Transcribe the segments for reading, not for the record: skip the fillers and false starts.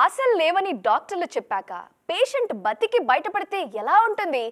ఆశలు లేవని డాక్టర్లు చెప్పాక పేషెంట్ బతికి బయటపడితే ఎలా ఉంటుంది?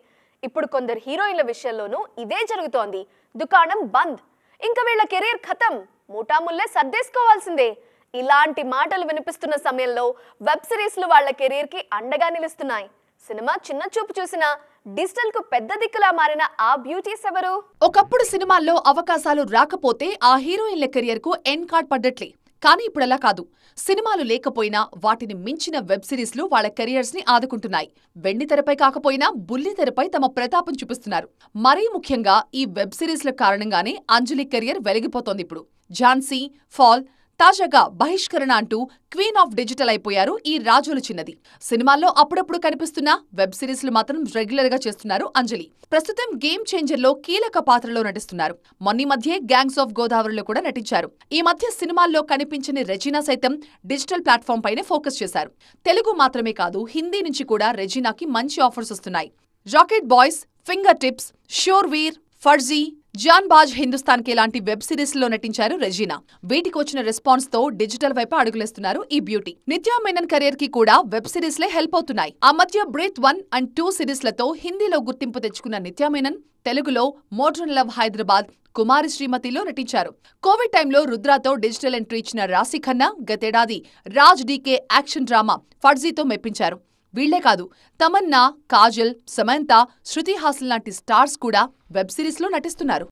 ఇప్పుడు కొందరు హీరోయిన్ల విషయంలోనూ ఇదే జరుగుతోంది. దుకాణం బంద్, ఇంకా వీళ్ళ కెరీర్ ఖతం, మూటాముల్లే సర్దేసుకోవాల్సిందే. ఇలాంటి మాటలు వినిపిస్తున్న సమయంలో వెబ్ సిరీస్లు వాళ్ళ కెరీర్ కి అండగా నిలుస్తున్నాయి. సినిమా చిన్న చూపు చూసినా డిజిటల్ కు పెద్ద దిక్కులా మారిన ఆ బ్యూటీస్ ఎవరు? ఒకప్పుడు సినిమాల్లో అవకాశాలు రాకపోతే ఆ హీరోయిన్ల కెరియర్ కు ఎండ్ కార్డ్ పడ్డట్లే. కానీ ఇప్పుడలా కాదు. సినిమాలు లేకపోయినా వాటిని మించిన వెబ్ సిరీస్లు వాళ్ల కెరియర్స్ ని ఆదుకుంటున్నాయి. వెండితెరపై కాకపోయినా బుల్లితెరపై తమ ప్రతాపం చూపిస్తున్నారు. మరీ ముఖ్యంగా ఈ వెబ్ సిరీస్ల కారణంగానే అంజలి కెరియర్ వెలిగిపోతోందిప్పుడు. ఝాన్సీ, ఫాల్, తాజాగా బహిష్కరణ అంటూ క్వీన్ ఆఫ్ డిజిటల్ అయిపోయారు ఈ రాజోలు చిన్నది. సినిమాల్లో అప్పుడప్పుడు కనిపిస్తున్న వెబ్ సిరీస్లు మాత్రం రెగ్యులర్ గా చేస్తున్నారు అంజలి. ప్రస్తుతం గేమ్ చేంజర్ లో కీలక పాత్రలో నటిస్తున్నారు. మొన్నీ మధ్యే గ్యాంగ్స్ ఆఫ్ గోదావరిలో కూడా నటించారు. ఈ మధ్య సినిమాల్లో కనిపించని రెజీనా సైతం డిజిటల్ ప్లాట్ఫామ్ పైనే ఫోకస్ చేశారు. తెలుగు మాత్రమే కాదు, హిందీ నుంచి కూడా రెజీనాకి మంచి ఆఫర్స్ వస్తున్నాయి. Rocket boys, finger tips, షోర్వీర్, Farzi, John బాజ్ Hindustan కి లాంటి వెబ్ సిరీస్ లో నటించారు రెజీనా. వీటికి వచ్చిన రెస్పాన్స్ తో డిజిటల్ వైపు అడుగులేస్తున్నారు ఈ బ్యూటీ. నిత్యా మేనన్ కెరీర్ కి కూడా వెబ్ సిరీస్లే హెల్ప్ అవుతున్నాయి. ఆ మధ్య బ్రీత్ 1 and 2 సిరీస్లతో హిందీలో గుర్తింపు తెచ్చుకున్న నిత్యా మేనన్ తెలుగులో మోడ్రన్ లవ్ హైదరాబాద్, కుమారి శ్రీమతిలో నటించారు. కోవిడ్ టైంలో రుద్రాతో డిజిటల్ ఎంట్రీ ఇచ్చిన రాశి ఖన్నా గతేడాది రాజ్ డీకే యాక్షన్ డ్రామా ఫర్జీతో మెప్పించారు. వీళ్లే కాదు, తమన్నా, కాజల్, సమంత, శృతి హాసన్ లాంటి స్టార్స్ కూడా వెబ్ సిరీస్లో నటిస్తున్నారు.